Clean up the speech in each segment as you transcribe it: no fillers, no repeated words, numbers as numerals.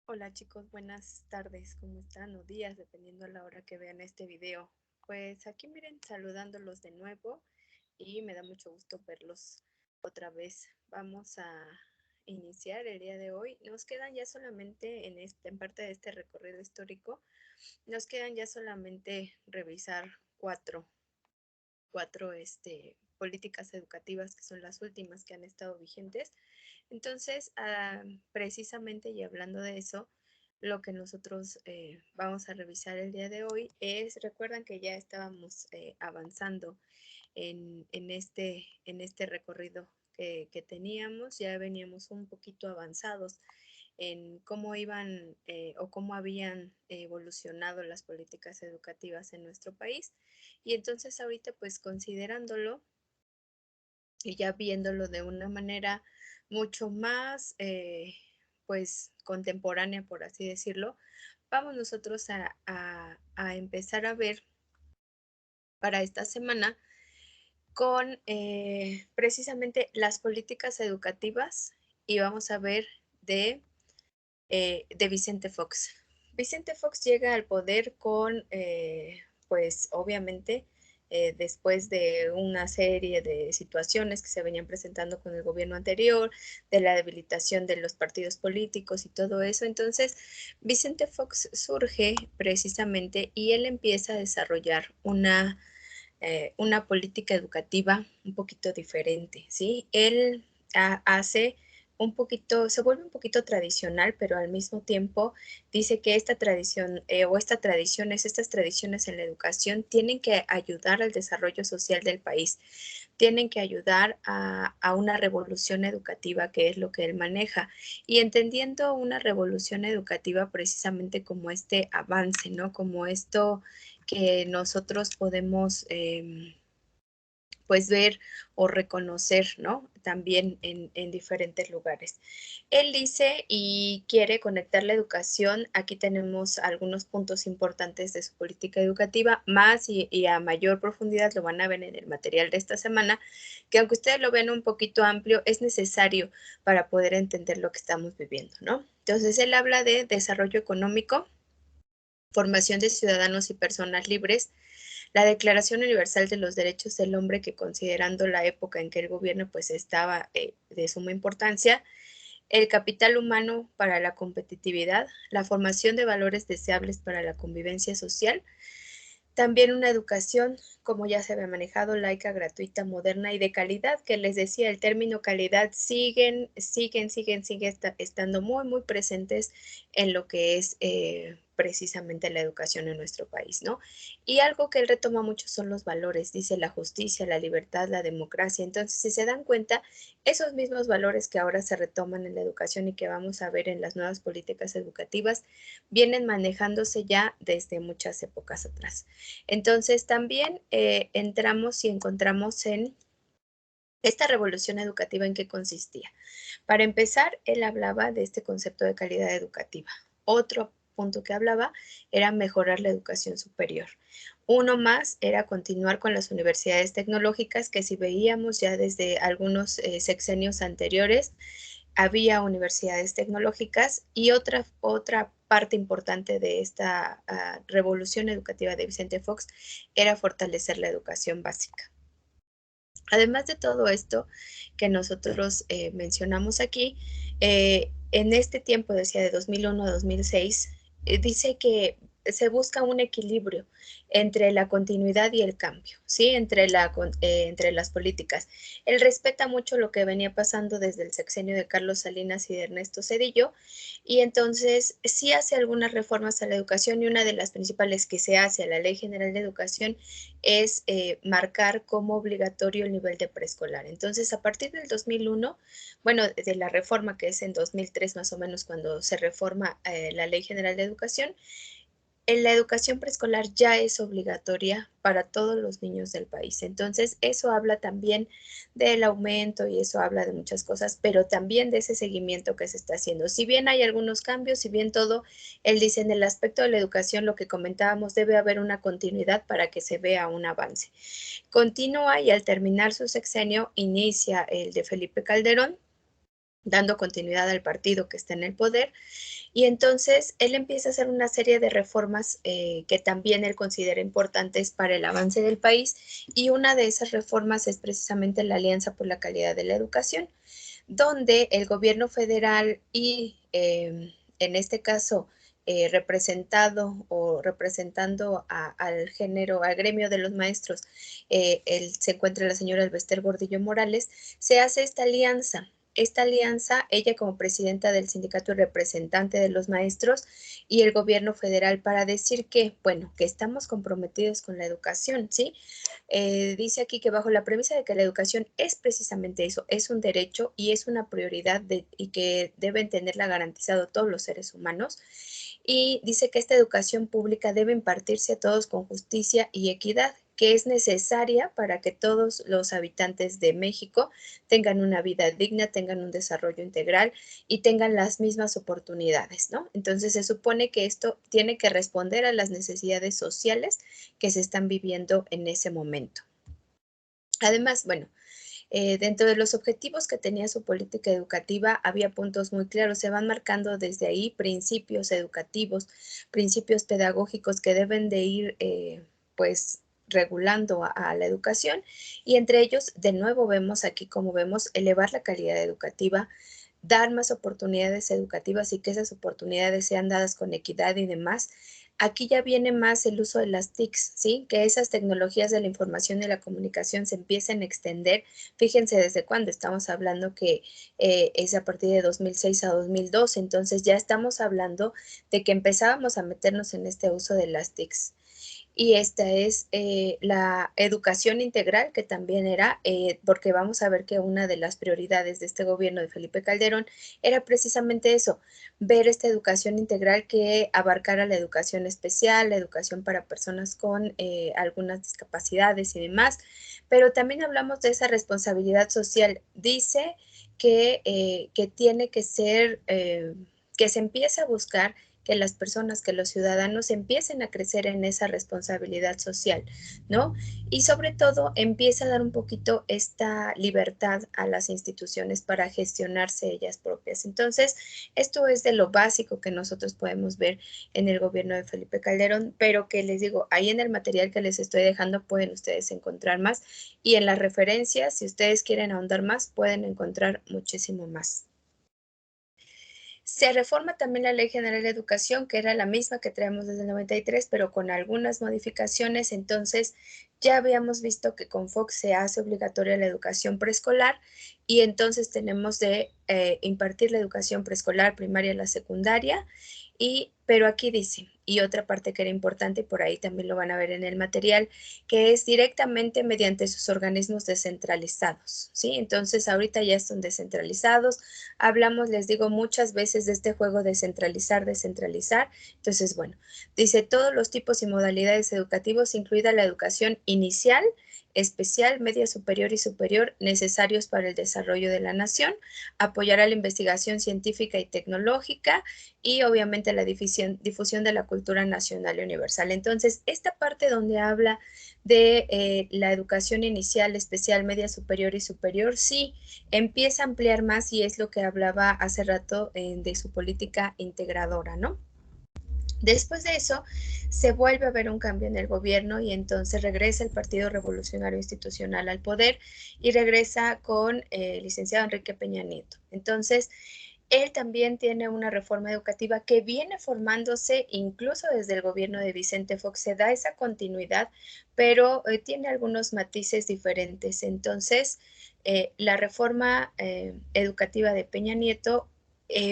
Hola chicos, buenas tardes, ¿cómo están? O días, dependiendo a la hora que vean este video. Pues aquí miren, saludándolos de nuevo y me da mucho gusto verlos otra vez. Vamos a iniciar el día de hoy. Nos quedan ya solamente en parte de este recorrido histórico, nos quedan ya solamente revisar cuatro políticas educativas que son las últimas que han estado vigentes. Entonces, precisamente y hablando de eso, lo que nosotros vamos a revisar el día de hoy es, recuerdan que ya estábamos avanzando en este recorrido que teníamos, ya veníamos un poquito avanzados en cómo iban o cómo habían evolucionado las políticas educativas en nuestro país. Y entonces ahorita, pues considerándolo y ya viéndolo de una manera mucho más, pues, contemporánea, por así decirlo, vamos nosotros a empezar a ver para esta semana con precisamente las políticas educativas y vamos a ver de Vicente Fox. Vicente Fox llega al poder con, pues obviamente, después de una serie de situaciones que se venían presentando con el gobierno anterior, de la debilitación de los partidos políticos y todo eso. Entonces, Vicente Fox surge precisamente y él empieza a desarrollar una política educativa un poquito diferente, ¿sí? Él hace un poquito, se vuelve un poquito tradicional, pero al mismo tiempo dice que esta tradición o estas tradiciones en la educación tienen que ayudar al desarrollo social del país, tienen que ayudar a una revolución educativa, que es lo que él maneja, y entendiendo una revolución educativa precisamente como este avance, ¿no? Como esto que nosotros podemos pues ver o reconocer, ¿no? También en diferentes lugares. Él dice y quiere conectar la educación. Aquí tenemos algunos puntos importantes de su política educativa, más y a mayor profundidad lo van a ver en el material de esta semana, que aunque ustedes lo ven un poquito amplio, es necesario para poder entender lo que estamos viviendo, ¿no? Entonces, él habla de desarrollo económico, formación de ciudadanos y personas libres, la Declaración Universal de los Derechos del Hombre, que considerando la época en que el gobierno pues estaba de suma importancia, el capital humano para la competitividad, la formación de valores deseables para la convivencia social, también una educación, como ya se había manejado, laica, gratuita, moderna y de calidad, que les decía, el término calidad sigue estando muy presentes en lo que es precisamente la educación en nuestro país, ¿no? Y algo que él retoma mucho son los valores, dice la justicia, la libertad, la democracia. Entonces, si se dan cuenta, esos mismos valores que ahora se retoman en la educación y que vamos a ver en las nuevas políticas educativas, vienen manejándose ya desde muchas épocas atrás. Entonces también entramos y encontramos en esta revolución educativa en qué consistía. Para empezar, él hablaba de este concepto de calidad educativa. Otro punto que hablaba era mejorar la educación superior. Uno más era continuar con las universidades tecnológicas, que si veíamos ya desde algunos sexenios anteriores, había universidades tecnológicas y otra parte importante de esta revolución educativa de Vicente Fox era fortalecer la educación básica. Además de todo esto que nosotros mencionamos aquí, en este tiempo, decía de 2001 a 2006, dice que se busca un equilibrio entre la continuidad y el cambio, ¿sí? Entre las políticas. Él respeta mucho lo que venía pasando desde el sexenio de Carlos Salinas y de Ernesto Zedillo, y entonces sí hace algunas reformas a la educación, y una de las principales que se hace a la Ley General de Educación es marcar como obligatorio el nivel de preescolar. Entonces, a partir del 2001, bueno, de la reforma que es en 2003 más o menos cuando se reforma la Ley General de Educación, en la educación preescolar ya es obligatoria para todos los niños del país. Entonces, eso habla también del aumento y eso habla de muchas cosas, pero también de ese seguimiento que se está haciendo. Si bien hay algunos cambios, si bien todo, él dice en el aspecto de la educación, lo que comentábamos, debe haber una continuidad para que se vea un avance. Continúa y al terminar su sexenio inicia el de Felipe Calderón, dando continuidad al partido que está en el poder. Y entonces él empieza a hacer una serie de reformas que también él considera importantes para el avance del país, y una de esas reformas es precisamente la Alianza por la Calidad de la Educación, donde el gobierno federal y en este caso representando al género, al gremio de los maestros, se encuentra la señora Elbester Gordillo Morales, se hace esta alianza. Esta alianza, ella como presidenta del sindicato y representante de los maestros, y el gobierno federal, para decir que, bueno, que estamos comprometidos con la educación, ¿sí? Dice aquí que bajo la premisa de que la educación es precisamente eso, es un derecho y es una prioridad y que deben tenerla garantizado todos los seres humanos. Y dice que esta educación pública debe impartirse a todos con justicia y equidad, que es necesaria para que todos los habitantes de México tengan una vida digna, tengan un desarrollo integral y tengan las mismas oportunidades, ¿no? Entonces se supone que esto tiene que responder a las necesidades sociales que se están viviendo en ese momento. Además, bueno, dentro de los objetivos que tenía su política educativa había puntos muy claros, se van marcando desde ahí principios educativos, principios pedagógicos que deben de ir pues regulando a la educación, y entre ellos de nuevo vemos aquí, como vemos, elevar la calidad educativa, dar más oportunidades educativas y que esas oportunidades sean dadas con equidad y demás. Aquí ya viene más el uso de las TICs, ¿sí? Que esas tecnologías de la información y la comunicación se empiecen a extender. Fíjense desde cuándo estamos hablando, que es a partir de 2006 a 2012, entonces ya estamos hablando de que empezábamos a meternos en este uso de las TICs. Y esta es la educación integral, que también era, porque vamos a ver que una de las prioridades de este gobierno de Felipe Calderón era precisamente eso, ver esta educación integral que abarcara la educación especial, la educación para personas con algunas discapacidades y demás, pero también hablamos de esa responsabilidad social. Dice que tiene que ser, que se empieza a buscar que las personas, que los ciudadanos empiecen a crecer en esa responsabilidad social, ¿no? Y sobre todo empieza a dar un poquito esta libertad a las instituciones para gestionarse ellas propias. Entonces, esto es de lo básico que nosotros podemos ver en el gobierno de Felipe Calderón, pero que les digo, ahí en el material que les estoy dejando pueden ustedes encontrar más, y en las referencias, si ustedes quieren ahondar más, pueden encontrar muchísimo más. Se reforma también la Ley General de Educación, que era la misma que traemos desde el 93, pero con algunas modificaciones. Entonces, ya habíamos visto que con Fox se hace obligatoria la educación preescolar, y entonces tenemos de impartir la educación preescolar, primaria, la secundaria, pero aquí dice, y otra parte que era importante, y por ahí también lo van a ver en el material, que es directamente mediante sus organismos descentralizados, ¿sí? Entonces, ahorita ya están descentralizados. Hablamos, les digo, muchas veces de este juego de centralizar, descentralizar. Entonces, bueno, dice todos los tipos y modalidades educativos, incluida la educación inicial, especial, media superior y superior, necesarios para el desarrollo de la nación, apoyar a la investigación científica y tecnológica, y obviamente la difusión de la cultura nacional y universal. Entonces, esta parte donde habla de la educación inicial, especial, media superior y superior, sí, empieza a ampliar más, y es lo que hablaba hace rato de su política integradora, ¿no? Después de eso, se vuelve a ver un cambio en el gobierno, y entonces regresa el Partido Revolucionario Institucional al poder, y regresa con el licenciado Enrique Peña Nieto. Entonces, él también tiene una reforma educativa que viene formándose incluso desde el gobierno de Vicente Fox. Se da esa continuidad, pero tiene algunos matices diferentes. Entonces, la reforma educativa de Peña Nieto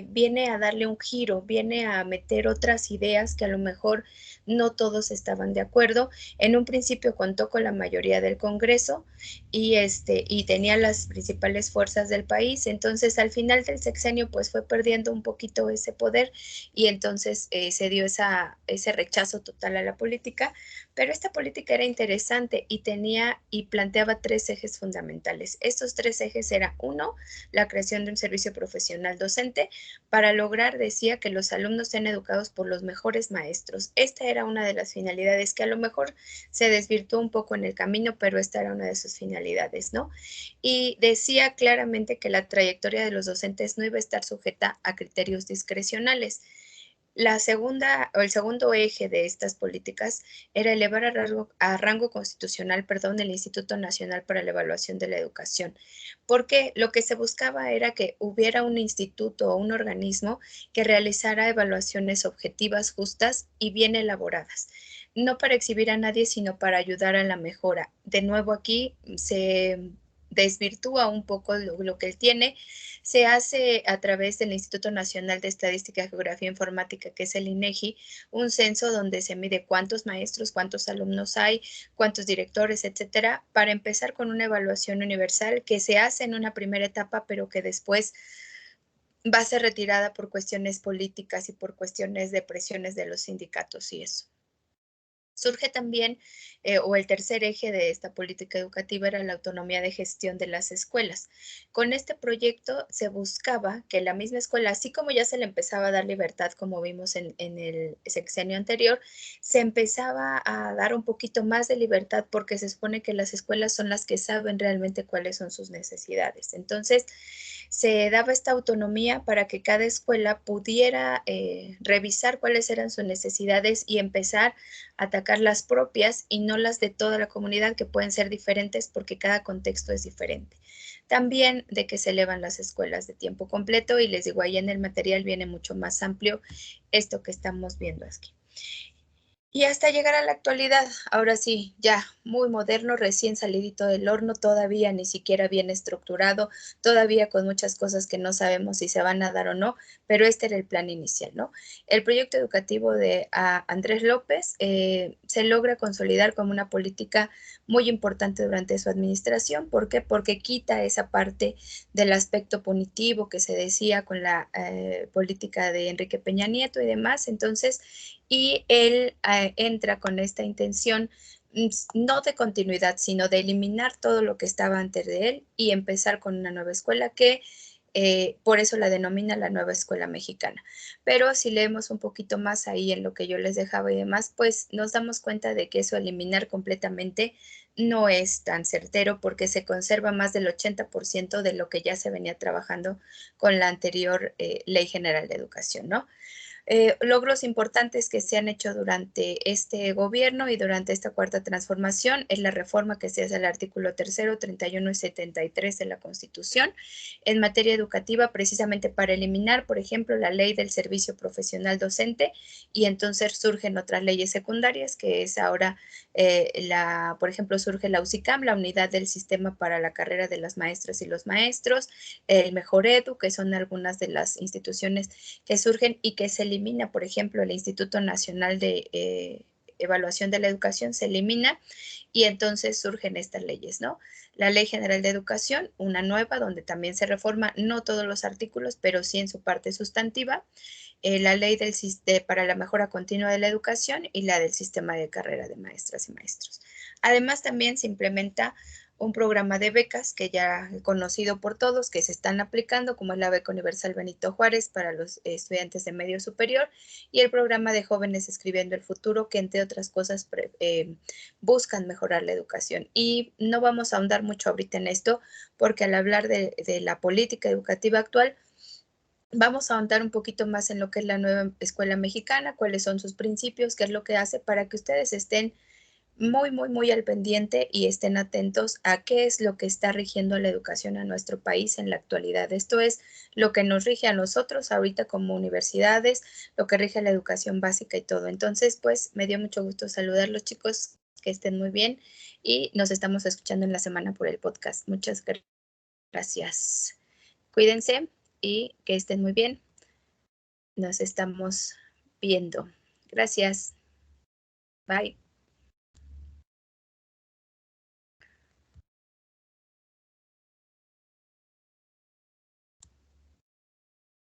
viene a darle un giro, viene a meter otras ideas que a lo mejor no todos estaban de acuerdo. En un principio contó con la mayoría del Congreso, y tenía las principales fuerzas del país. Entonces, al final del sexenio, pues fue perdiendo un poquito ese poder, y entonces se dio ese rechazo total a la política. Pero esta política era interesante y planteaba tres ejes fundamentales. Estos tres ejes eran: uno, la creación de un servicio profesional docente; docente para lograr, decía, que los alumnos sean educados por los mejores maestros. Esta era una de las finalidades que a lo mejor se desvirtuó un poco en el camino, pero esta era una de sus finalidades, ¿no? Y decía claramente que la trayectoria de los docentes no iba a estar sujeta a criterios discrecionales. La segunda o el segundo eje de estas políticas era elevar a rango constitucional, perdón, el Instituto Nacional para la Evaluación de la Educación, porque lo que se buscaba era que hubiera un instituto o un organismo que realizara evaluaciones objetivas, justas y bien elaboradas, no para exhibir a nadie, sino para ayudar a la mejora. De nuevo aquí se desvirtúa un poco lo que él tiene, se hace a través del Instituto Nacional de Estadística, Geografía e Informática, que es el INEGI, un censo donde se mide cuántos maestros, cuántos alumnos hay, cuántos directores, etcétera, para empezar con una evaluación universal que se hace en una primera etapa, pero que después va a ser retirada por cuestiones políticas y por cuestiones de presiones de los sindicatos y eso. Surge también, o el tercer eje de esta política educativa era la autonomía de gestión de las escuelas. Con este proyecto se buscaba que la misma escuela, así como ya se le empezaba a dar libertad, como vimos en el sexenio anterior, se empezaba a dar un poquito más de libertad porque se supone que las escuelas son las que saben realmente cuáles son sus necesidades. Entonces, se daba esta autonomía para que cada escuela pudiera revisar cuáles eran sus necesidades y empezar a atacar las propias y no las de toda la comunidad, que pueden ser diferentes porque cada contexto es diferente. También de que se elevan las escuelas de tiempo completo y les digo, ahí en el material viene mucho más amplio esto que estamos viendo aquí. Y hasta llegar a la actualidad, ahora sí, ya muy moderno, recién salidito del horno, todavía ni siquiera bien estructurado, todavía con muchas cosas que no sabemos si se van a dar o no, pero este era el plan inicial, ¿no? El proyecto educativo de Andrés López se logra consolidar como una política muy importante durante su administración. ¿Por qué? Porque quita esa parte del aspecto punitivo que se decía con la política de Enrique Peña Nieto y demás. Entonces, y él entra con esta intención no de continuidad, sino de eliminar todo lo que estaba antes de él y empezar con una nueva escuela que por eso la denomina la nueva escuela mexicana. Pero si leemos un poquito más ahí en lo que yo les dejaba y demás, pues nos damos cuenta de que eso eliminar completamente no es tan certero porque se conserva más del 80% de lo que ya se venía trabajando con la anterior Ley General de Educación, ¿no? Logros importantes que se han hecho durante este gobierno y durante esta cuarta transformación es la reforma que se hace al artículo 3º, 31 y 73 de la Constitución en materia educativa, precisamente para eliminar, por ejemplo, la ley del servicio profesional docente y entonces surgen otras leyes secundarias, que es ahora, por ejemplo, surge la USICAM, la unidad del sistema para la carrera de las maestras y los maestros, el Mejor Edu, que son algunas de las instituciones que surgen y que se elimina, por ejemplo, el Instituto Nacional de Evaluación de la Educación se elimina y entonces surgen estas leyes, ¿no? La Ley General de Educación, una nueva, donde también se reforma no todos los artículos, pero sí en su parte sustantiva, la Ley para la Mejora Continua de la Educación y la del Sistema de Carrera de Maestras y Maestros. Además, también se implementa un programa de becas que ya es conocido por todos, que se están aplicando, como es la Beca Universal Benito Juárez para los estudiantes de medio superior y el programa de Jóvenes Escribiendo el Futuro, que entre otras cosas buscan mejorar la educación. Y no vamos a ahondar mucho ahorita en esto, porque al hablar de la política educativa actual, vamos a ahondar un poquito más en lo que es la nueva escuela mexicana, cuáles son sus principios, qué es lo que hace para que ustedes estén muy, muy, muy al pendiente y estén atentos a qué es lo que está rigiendo la educación a nuestro país en la actualidad. Esto es lo que nos rige a nosotros ahorita como universidades, lo que rige a la educación básica y todo. Entonces, pues me dio mucho gusto saludarlos, chicos, que estén muy bien y nos estamos escuchando en la semana por el podcast. Muchas gracias. Cuídense y que estén muy bien. Nos estamos viendo. Gracias. Bye.